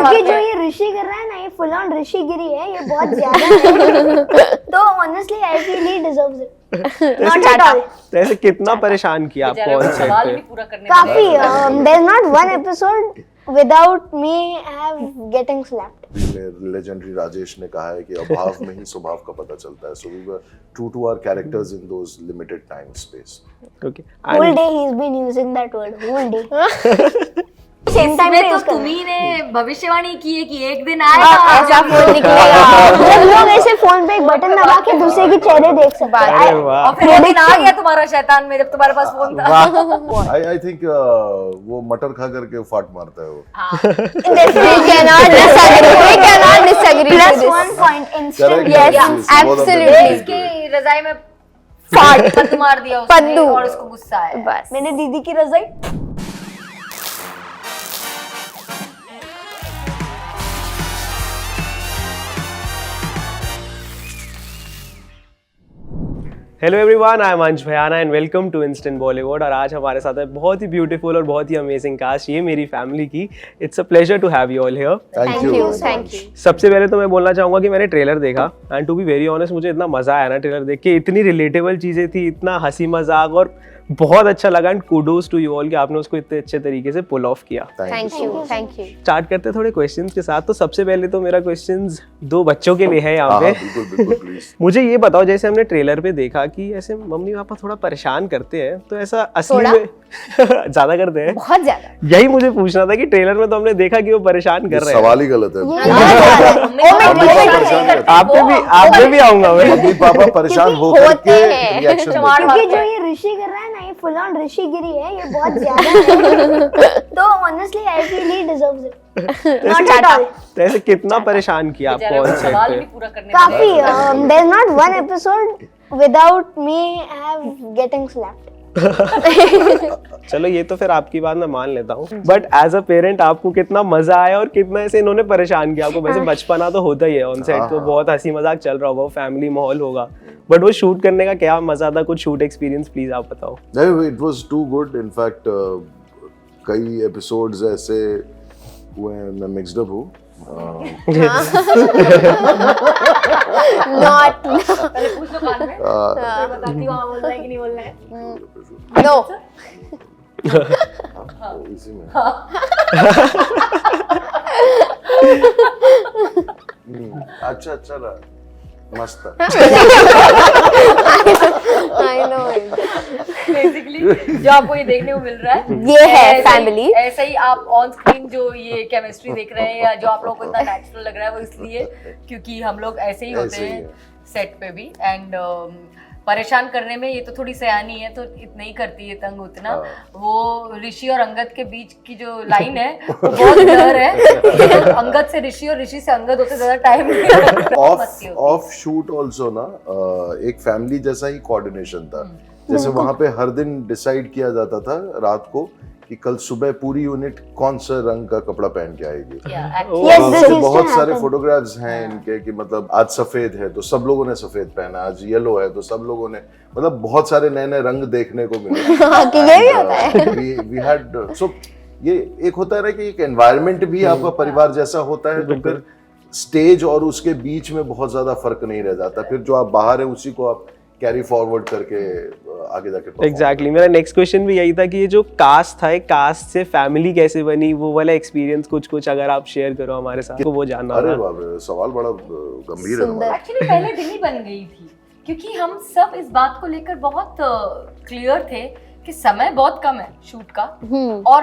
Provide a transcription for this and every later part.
क्योंकि जो ये ऋषि कर रहा है ना, ये फुल ऑन ऋषिगिरी है, ये बहुत ज्यादा है। तो honestly I feel he deserves it, not at all. ऐसे कितना परेशान किया आपको ऑन सेट सवाल पे? भी पूरा करने काफी, there is not one episode without me have getting slapped. Legendary Rajesh ने कहा है कि अभाव में ही स्वभाव का पता चलता है, so we were true to our characters in those limited time space. Okay, whole day he is been using that word, whole day. Same time पे तो यूज करना। तुम्ही ने भविष्यवाणी की है कि एक दिन आएगा ऐसा फोन निकलेगा। जब लोग ऐसे फोन पे एक बटन दबा के दूसरे के चेहरे देख सकते हैं। अरे वाह, और फिर एक दिन आ गया तुम्हारा शैतान में, जब तुम्हारे पास फोन था। आई थिंक वो मटर खा करके फाट मारता है वो। We cannot disagree to Plus this. 1 point instant. Correct, Yes, yes, yes, बहुत absolutely. इसके रजाई में फाट पद्दू मार दिया उसने पद्दू। और उसको गुस्सा आया। बस मैंने दीदी की रजाई। Hello everyone, I am Ansh Bhayana and welcome to instant Bollywood. और आज हमारे साथ है बहुत ही ब्यूटीफुल और बहुत ही अमेजिंग कास्ट, ये मेरी फैमिली की। It's a pleasure to have you all here. Thank you thank you. सबसे पहले तो मैं बोलना चाहूँगा कि मैंने ट्रेलर देखा and to be very honest मुझे इतना मज़ा आया ना ट्रेलर देख के। इतनी रिलेटेबल चीज़ें थी, इतना हंसी मजाक, और बहुत अच्छा लगा। And kudos to you all कि आपने उसको इतने अच्छे तरीके से पुल ऑफ किया। Thank you. स्टार्ट करते हैं थोड़े क्वेश्चंस के साथ। तो सबसे पहले तो मेरा क्वेश्चंस दो बच्चों के लिए है यहाँ पे। बिल्कुल प्लीज। मुझे ये बताओ, जैसे हमने ट्रेलर पे देखा कि ऐसे मम्मी पापा थोड़ा परेशान करते हैं, तो ऐसा असली थोड़ा? में ज्यादा करते हैं? बहुत ज्यादा। यही मुझे पूछना था कि ट्रेलर में तो हमने देखा कि वो परेशान कर रहे हैं। सवाल ही गलत है। आप पे भी आऊंगा मैं। मम्मी पापा परेशान होकर होते के हैं। रिएक्शन क्योंकि जो ये ऋषि कर रहा है ना, ये फुल ऑन ऋषिगिरी है, ये बहुत ज्यादा है। तो honestly I feel he deserves it, not at all. तो ऐसे कितना परेशान किया आपको ऑन सेट सवाल भी पे? पूरा करने काफी, there is not one episode without me have getting slapped. चलो ये तो फिर आपकी बात मैं मान लेता हूँ, बट एज अ पेरेंट आपको कितना मजा आया और कितना ऐसे इन्होंने परेशान किया आपको? वैसे बचपना तो होता ही है ऑन सेट, तो बहुत हंसी मजाक चल रहा होगा, फैमिली माहौल होगा, बट वो शूट करने का क्या मजा था? कुछ शूट एक्सपीरियंस प्लीज आप बताओ। नहीं, it was too good. In fact कई एपिसोड्स ऐसे हुए हैं, मैं मिक्स्ड अप हूँ। नॉट पहले पूछ लो कान में, फिर बताती हूँ हाँ बोलना है कि नहीं बोलना है। नो। इसी में अच्छा रहा, मस्त था। आई नो बेसिकली जो आपको ये देखने को मिल रहा है, ये है ऐसे ही- फैमिली। ऐसे ही आप ऑन स्क्रीन जो ये केमिस्ट्री देख रहे हैं या जो आप लोगों को इतना नेचुरल लग रहा है, वो इसलिए क्योंकि हम लोग ऐसे ही होते ऐसे ही हैं है। सेट पे भी। एंड परेशान करने में ये तो थोड़ी सयानी है, तो इतना ही करती है तंग उतना। वो ऋषि और अंगद के बीच की जो लाइन है वो बहुत डर है। अंगद से ऋषि और ऋषि से अंगद होते ज्यादा टाइम ऑफ शूट ऑल्सो ना, एक फैमिली जैसा ही कोऑर्डिनेशन था। जैसे वहां पे हर दिन डिसाइड किया जाता था रात को कि कल सुबह पूरी यूनिट कौन सा रंग का कपड़ा पहन के आएगी। Yes, this तो used बहुत to सारे happen. फोटोग्राफ्स हैं इनके कि मतलब आज सफेद है तो सब लोगों ने सफेद पहना, आज येलो है तो सब लोगों ने, मतलब बहुत सारे नए नए रंग देखने को मिले। कि ये भी होता है। वी हैड सो ये एक होता है ना कि एक एनवायरनमेंट भी आपका परिवार जैसा होता है, तो फिर स्टेज और उसके बीच में बहुत ज्यादा फर्क नहीं रह जाता। फिर जो आप बाहर है उसी को आप कैरी फॉरवर्ड करके आगे जाके perform एग्जैक्टली, मेरा नेक्स्ट क्वेश्चन भी यही था कि ये जो कास्ट था, कास्ट से फैमिली कैसे बनी, वो वाला एक्सपीरियंस कुछ अगर आप शेयर करो हमारे साथ, तो वो जानना अरे होगा। बाप रे, सवाल बड़ा गंभीर है हमारा। एक्चुअली पहले दिन ही बन गई थी, क्योंकि हम सब इस बात को लेकर बहुत क्लियर थे कि समय बहुत कम है शूट का, और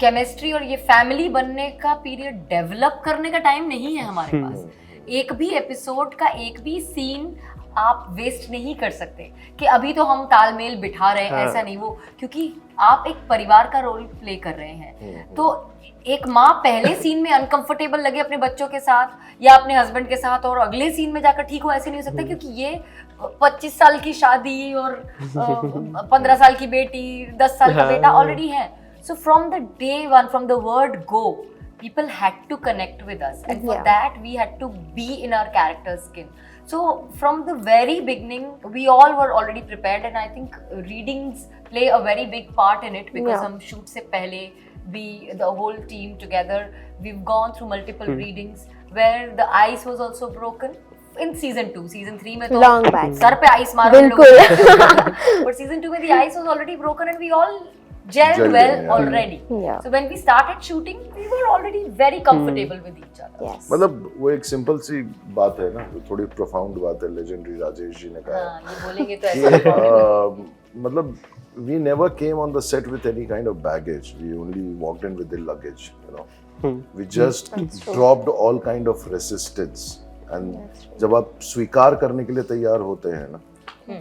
केमिस्ट्री और ये फैमिली बनने का पीरियड डेवलप करने का टाइम नहीं है हमारे पास। एक भी एपिसोड का एक भी सीन आप वेस्ट नहीं कर सकते कि अभी तो हम तालमेल बिठा रहे हैं, ऐसा नहीं। वो क्योंकि आप एक परिवार का रोल प्ले कर रहे हैं, तो एक माँ पहले सीन में अनकंफर्टेबल लगे अपने बच्चों के साथ या अपने हस्बैंड के साथ, और अगले सीन में जाकर ठीक हो, ऐसे नहीं हो सकता, क्योंकि ये 25 साल की शादी और 15 साल की बेटी, 10 साल का बेटा ऑलरेडी है। So from the day one, from the word go, people had to connect with us, and for that we had to be in our character's skin. So from the very beginning we all were already prepared, and I think readings play a very big part in it, because हम shoot से पहले we the whole team together, we've gone through multiple readings where the ice was also broken in season 2. Season 3 में तो Long back. Sir पे ice मारो हम लोग बिल्कुल. but season 2 में the ice was already broken and we all gelled Gelled, well yeah. already. Yeah. So when we started shooting, we were already very comfortable with each other. Yes. मतलब वो एक simple सी बात है ना, जो थोड़ी profound बात है, लेजेंडरी राजेश जी ने कहा हाँ, ये बोलेंगे तो कि ऐसा मतलब we never came on the set with any kind of baggage. We only walked in with the luggage, you know. We just dropped all kind of resistance. And जब आप स्वीकार करने के लिए तैयार होते हैं ना,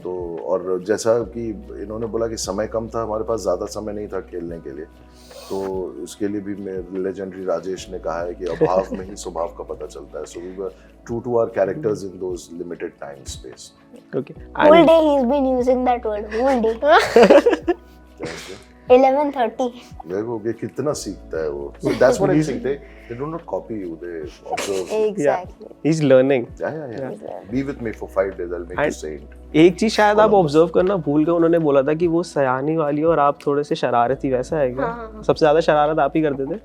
तो और जैसा कि इन्होंने बोला कि समय कम था, हमारे पास ज़्यादा समय नहीं था खेलने के लिए, तो उसके लिए भी मेरे लेजेंडरी राजेश ने कहा है कि अभाव में ही स्वभाव का पता चलता है. So we were true to our characters in those limited time space. Okay. Whole day he's been using that word. Whole day. 11:30. देखो कि कितना सीखता है वो. So that's what I think. They do not copy you. They observe. Exactly. He's learning. Yeah. Be with me for 5 days. I'll make you saint. एक चीज शायद आप ऑब्जर्व करना भूल गए, उन्होंने बोला था कि वो सयानी वाली और आप थोड़े से शरारती, वैसा है क्या? सबसे ज्यादा शरारत आप ही करते थे?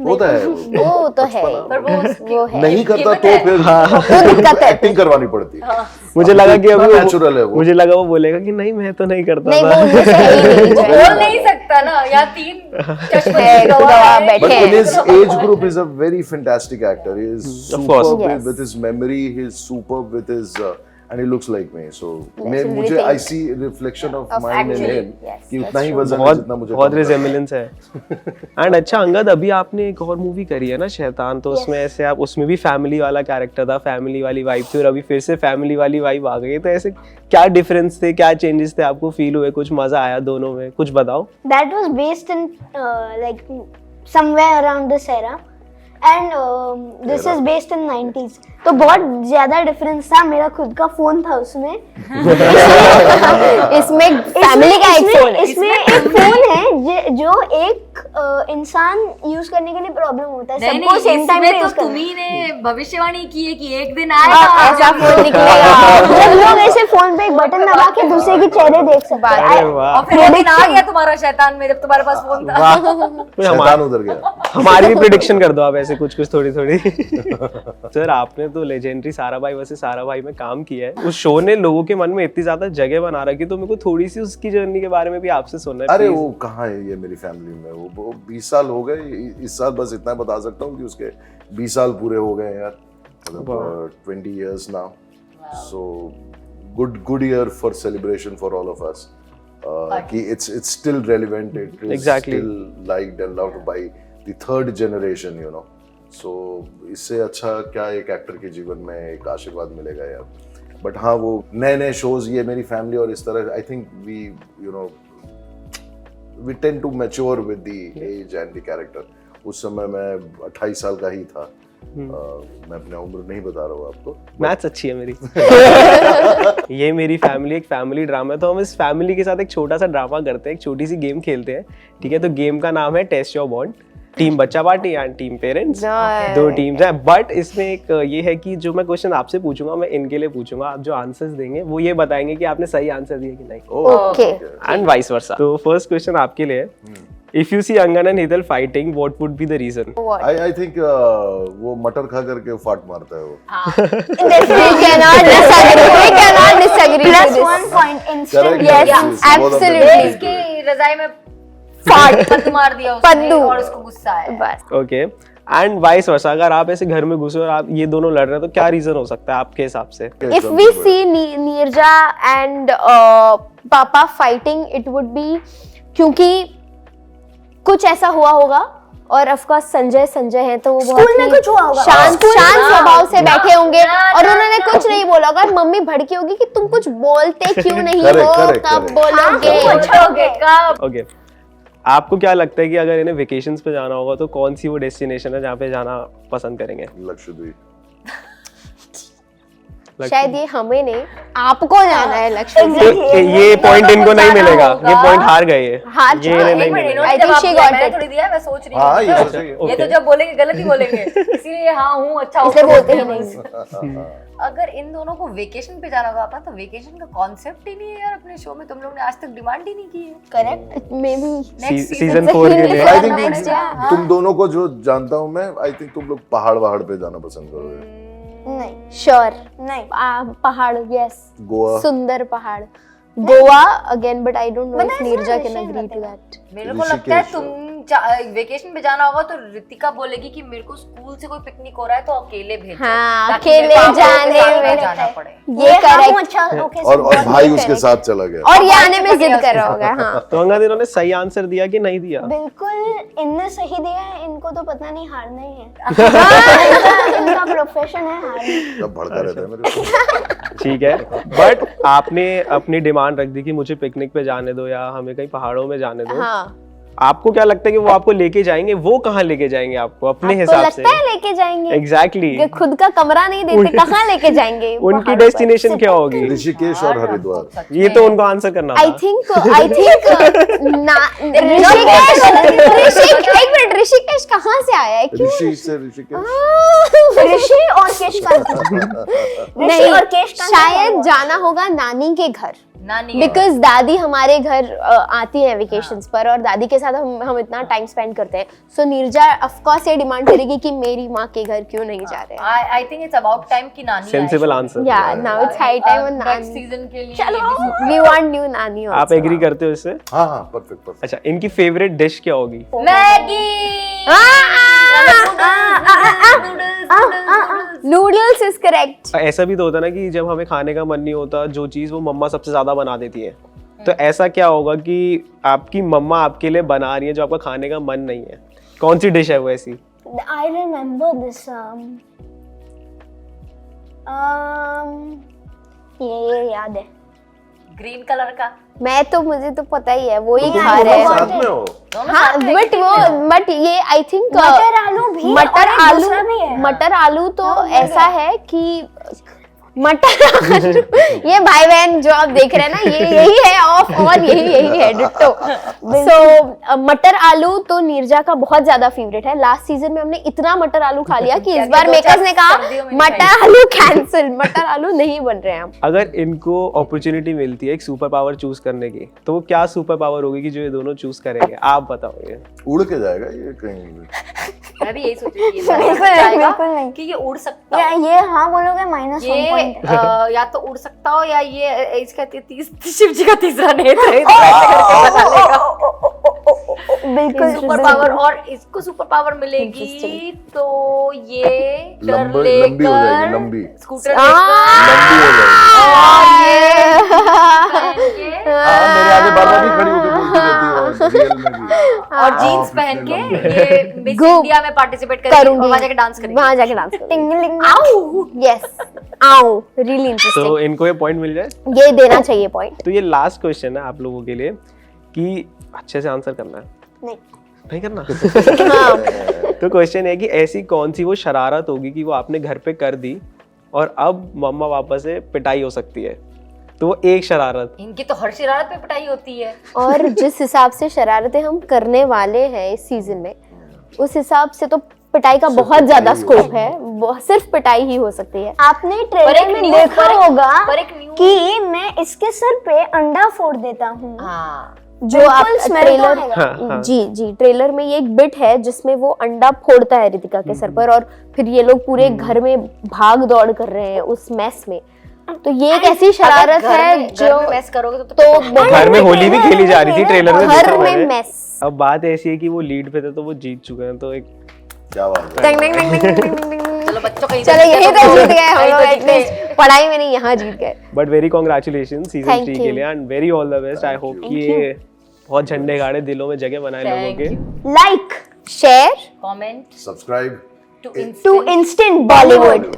होता है वो तो है. पर वो है. नहीं करता गिवन तो है। फिर एक्टिंग करवानी पड़ती है. मुझे लगा कि अभी नेचुरल है वो. मुझे लगा वो बोलेगा कि नहीं मैं तो नहीं करता नहीं, था. वो उनसे है ही नहीं जो है. बोल नहीं सकता ना, यहाँ 3 चश्मे है, गवाह बैठे But in हैं. his age group, he's a very fantastic actor. He is Of course. superb Yes. with his memory. He's superb with his, and he looks like me. So Yes, you मुझे really I think see reflection of of mine in actually, him. yes, कि that's उतना ही true. वजन है बहुत जितना मुझे बहुत कम लगा. रिजेमिलेंस है. एंड अच्छा अंगद, अभी आपने एक और मूवी करी है ना शैतान, तो उसमें ऐसे आप, उसमें भी फैमिली वाला कैरेक्टर था, फैमिली वाली वाइब थी, और अभी फिर से फैमिली वाली वाइब आ गई है, तो ऐसे क्या डिफरेंस थे, क्या चेंजेस थे, आपको फील हुए, कुछ मजा आया दोनों में, कुछ बताओ. That was based in like somewhere around this era. And this is based in 90s. तो बहुत ज्यादा डिफरेंस था. मेरा खुद का फोन था उसमें. इसमें फैमिली का एक फोन है. इसमें एक फोन है जो एक इंसान यूज करने के लिए प्रॉब्लम होता है. नहीं सबको सेम टाइम पे इसमें तो यूज करना तुम्ही ने भविष्यवाणी की है कि एक दिन हाँ, आएगा ऐसा फोन निकलेगा. जब लोग ऐसे फोन पे एक बटन दबा के दूसरे की चेहरे देख सकते अरे हैं. वाह. और फिर एक दिन आ गया तुम्हारा शैतान में, जब तुम्हारे पास फोन था. वाह. शैतान उधर गया. हमारी भी प्रिडिक्शन कर दो आप ऐसे कुछ कुछ थोड़ी थोड़ी. सर आपने तो लेजेंडरी सारा भाई वर्सेस सारा भाई में काम किया है. उस शो ने लोगों के मन में इतनी ज्यादा जगह बना रखी, तो मेरे को थोड़ी सी उसकी जर्नी के बारे में भी आपसे सुनना है. अरे please. वो कहाँ है ये मेरी फैमिली में. वो 20 साल हो गए इस साल. बस इतना बता सकता हूँ कि उसके 20 साल पूरे हो गए यार. मतलब 20 years now. So good year for celebration for all of us. कि it's still relevant. It is Exactly. still liked and loved by the third generation, you know. So इससे अच्छा क्या एक एक्टर के जीवन में एक आशीर्वाद मिलेगा यार. बट हाँ, वो नए नए शोज, ये मेरी फैमिली और इस तरह, I think we tend to mature with the age and the character. उस समय मैं 28 साल का ही था. मैं अपनी उम्र नहीं बता रहा हूँ आपको. मैथ्स अच्छी है मेरी. ये मेरी फैमिली एक फैमिली ड्रामा है, तो हम इस फैमिली के साथ एक छोटा सा ड्रामा करते हैं, एक छोटी सी गेम खेलते हैं. ठीक है, तो गेम का नाम है टेस्ट योर बॉन्ड. टीम बच्चा party and team parents. Nice. 2 teams हैं. बट इसमें एक ये है कि जो मैं क्वेश्चन आपसे पूछूंगा मैं इनके लिए पूछूंगा. आप जो आंसर्स देंगे वो ये बताएंगे कि आपने सही आंसर दिया कि नहीं, Okay. And vice versa. तो फर्स्ट क्वेश्चन आपके लिए है, इफ यू सी अंगन एंड हितल fighting, what would be the reason? What? I think वो मटर खा करके फाट मारता है वो. We cannot disagree. We cannot disagree Plus to this. 1 point instant. Correct, Yes, yes, absolutely. इसके रजाई में फाट. पद मार दिया उसने पद्दू. और उसको गुस्सा आया. बस. Okay, and vice versa. अगर आप ऐसे घर में घुसे और आप ये दोनों लड़ रहे हैं, तो क्या रीजन हो सकता है आपके हिसाब से? If we see Neerja and Papa fighting, it would be क्योंकि कुछ ऐसा हुआ होगा. और ऑफ कोर्स संजय हैं तो वो बहुत स्कूल में ही कुछ हुआ होगा. शांत स्वभाव से बैठे होंगे ना, और ना, उन्होंने कुछ नहीं बोला होगा. और मम्मी भड़की होगी कि तुम कुछ बोलते क्यों नहीं Correct, हो, correct, कब correct. बोलोगे. पूछोगे कब? ओके, आपको क्या लगता है कि अगर इन्हें वेकेशंस पे जाना होगा तो कौन सी वो डेस्टिनेशन है जहाँ पे जाना पसंद करेंगे? लक्षद्वीप. शायद ये हमें नहीं, आपको जाना है लक्ष्मी तो दीदी। ये पॉइंट इनको नहीं जाना मिलेगा, होगा। ये पॉइंट हार गए ये हार ये चुके हैं। नहीं एक मिनट, मिलेगा। इन्होंने I जब think आप she दिया, got मैंने it. थोड़ी दिया है, मैं सोच रही हाँ, ये हूँ सोच रही है। ये तो जब बोलेंगे गलत ही बोलेंगे, इसीलिए हाँ हूँ अच्छा इसलिए होगा बोलते ही बस। नहीं। अगर इन दोनों को वेकेशन पे जाना होगा अपना, तो वेकेशन का कॉन्सेप्ट ही नहीं है यार अपने शो में, तुम लोग ने आज तक डिमांड ही नहीं की है। करेक्ट, मे बी सीजन 4 के लिए आई थिंक Next year. तुम दोनों को जो जानता हूँ मैं, आई थिंक तुम लोग पहाड़ पे जाना पसंद करोगे। नहीं श्योर नहीं पहाड़, यस, गोवा। सुंदर पहाड़, Goa again, but I don't know But if ऐसा नीरजा विषय कैन एग्री टू बताएगा। दैट। मेरे को लगता है ऋषिकेश। तुम वेकेशन पे जाना होगा तो रितिका बोलेगी कि मेरे को स्कूल से कोई पिकनिक हो रहा है तो अकेले भेजो, हाँ, ताकि अकेले मेरे को आप लोगों के जाने साथ ना में जाना पड़े। ये हाँ, करेक्ट, अच्छा ओके और भाई उसके correct. साथ चला गया। और ये आने में जिद कर रहा होगा। हाँ, तो अंगद इन्होंने सही आंसर दिया कि नहीं दिया? बिल्कुल इनने सही दिया है, इनको तो पता नहीं हारना ही है। इनका प्रोफेशन है हारना। सब भड़का रहता है मेरे को। ठीक है, बट आपने अपनी डिमांड रख दी कि मुझे पिकनिक पे जाने दो या हमें कहीं पहाड़ों में जाने दो। हाँ, आपको क्या लगता है कि वो आपको लेके जाएंगे? वो कहाँ लेके जाएंगे आपको अपने आपको हिसाब से? लगता है लेके जाएंगे? एग्जैक्टली कि खुद का कमरा नहीं देते, कहाँ लेके जाएंगे? उनकी पहाड़ों पर। डेस्टिनेशन क्या होगी? ऋषिकेश और हरिद्वार। ये तो उनको आंसर करना आई था। थिंक एक मिनट, ऋषिकेश कहाँ से आया है? क्यों? ऋषिकेश ऋषि और केश का ऋषि और केश का शायद जाना होगा नानी के घर, नानी के बिकॉज दादी हमारे घर आती है वेकेशंस पर और दादी के साथ हम इतना टाइम स्पेंड करते हैं। सो नीरजा ऑफ कोर्स ये डिमांड करेगी कि मेरी माँ के घर क्यों नहीं जा रहे हैं। I think it's about time कि नानी आए। Sensible answer. या now it's high time on next नानी, सीजन के लिए चलो। वी वांट न्यू नानी आप आल्सो। एग्री करते हो इससे? हाँ हाँ, परफेक्ट। अच्छा, इनकी फेवरेट डिश क्या होगी? Noodles is correct. ऐसा भी तो होता है ना कि जब हमें खाने का मन नहीं होता, जो चीज वो मम्मा सबसे ज्यादा बना देती है, तो ऐसा क्या होगा कि आपकी मम्मा आपके लिए बना रही है जो आपका खाने का मन नहीं है? कौन सी डिश है वो ऐसी? I remember this ये याद है। ग्रीन कलर का मैं तो मुझे तो पता ही है वो ही तुम खा दोनों रहे हैं। साथ में हो। दोनों हाँ, साथ में बट वो बट ये आई थिंक मटर आलू भी मटर और एक आलू दूसरा भी है। मटर आलू तो हाँ, ऐसा है कि मटर आलू ये भाई बहन जो आप देख रहे हैं ना, ये यही है ऑफ ऑन, यही है डिट्टो। सो मटर आलू तो नीरजा का बहुत ज्यादा फेवरेट है। लास्ट सीजन में हमने इतना मटर आलू खा लिया कि इस बार दो मेकर्स चार ने कहा सर्दियों में मटर आलू कैंसिल, मटर आलू नहीं बन रहे हैं हम। अगर इनको अपॉर्चुनिटी मिलती है एक सुपर पावर चूज करने की, तो वो क्या सुपर पावर होगी कि जो ये दोनों चूज करेंगे? आप बताओ। ये उड़ के जाएगा ये कहीं। मैं भी यही सोच रही थी ये बिल्कुल नहीं, जाएगा बिल्कुल नहीं। कि ये उड़ सकता हो। ये हाँ बोलोगे माइनस वन ये पॉइंट। या तो उड़ सकता हो या ये इसका शिव जी का तीसरा नेत्र है, तो ऐसे करके बना लेगा। बिल्कुल सुपर पावर, और इसको सुपर पावर मिलेगी तो ये लंबी हो जाएगी, लंबी। स्कूटर लंबी हो जाएगी। लेकर हाँ, मेरे आगे बार-बार भी खड़ी होकर बोलती रहती है रियल में भी। और जीन्स पहन के ये मिस घूम- इंडिया में पार्टिसिपेट करेगी और वहां जाके डांस करेगी। वहां जाके डांस करेंगे। टिंगलिंग आऊ यस आऊ रियली इंटरेस्टिंग। तो इनको ये पॉइंट मिल जाए? ये देना चाहिए पॉइंट। तो ये लास्ट क्वेश्चन है आप लोगों के लिए कि अच्छे से आंसर करना है, नहीं नहीं करना? हाँ, तो क्वेश्चन है कि ऐसी कौन सी वो शरारत होगी कि वो आपने घर पे कर दी और अब मम्मा पापा से पिटाई हो सकती है? तो वो एक शरारत। इनकी तो हर शरारत पे पिटाई होती है। और जिस हिसाब से शरारतें हम करने वाले हैं इस सीजन में, उस हिसाब से तो पिटाई का बहुत ज्यादा स्कोप है। सिर्फ पिटाई ही हो सकती है। आपने पर ट्रेलर एक में न्यू- देखा पर एक- होगा पर एक न्यू- कि मैं इसके सर पे अंडा फोड़ देता हूँ। हाँ जो आप smell ट्रेलर तो आएगा। हाँ, हाँ। जी ट्रेलर में ये एक बिट है जिसमें वो अंडा फोड़ता है रितिका के सर पर और फिर ये लोग पूरे घर में भाग दौड़ कर रहे हैं उस मैस में। तो ये एक ऐसी शरारत है जो मैस करोगे तो तो घर में होली भी खेली जा रही थी ट्रेलर में, घर देखा में मैंने। मैस। अब बात ऐसी है कि वो लीड पे थे तो वो जीत चुके हैं, तो एक क्या बात है। टंग टंग टंग टंग टंग टंग। चलो बच्चों कहीं चलो यही तो जीत गए हम कहीं लोग तो जीत गए। एटलीस्ट पढ़ाई में नहीं, यहाँ जीत गए। But very congratulation season Thank 3 you. के लिए and very all the best. I hope कि ये बहुत झंडे गाड़े दिलों में जगह बनाए लोगों Thank के। you. Like share comment subscribe to to instant Bollywood.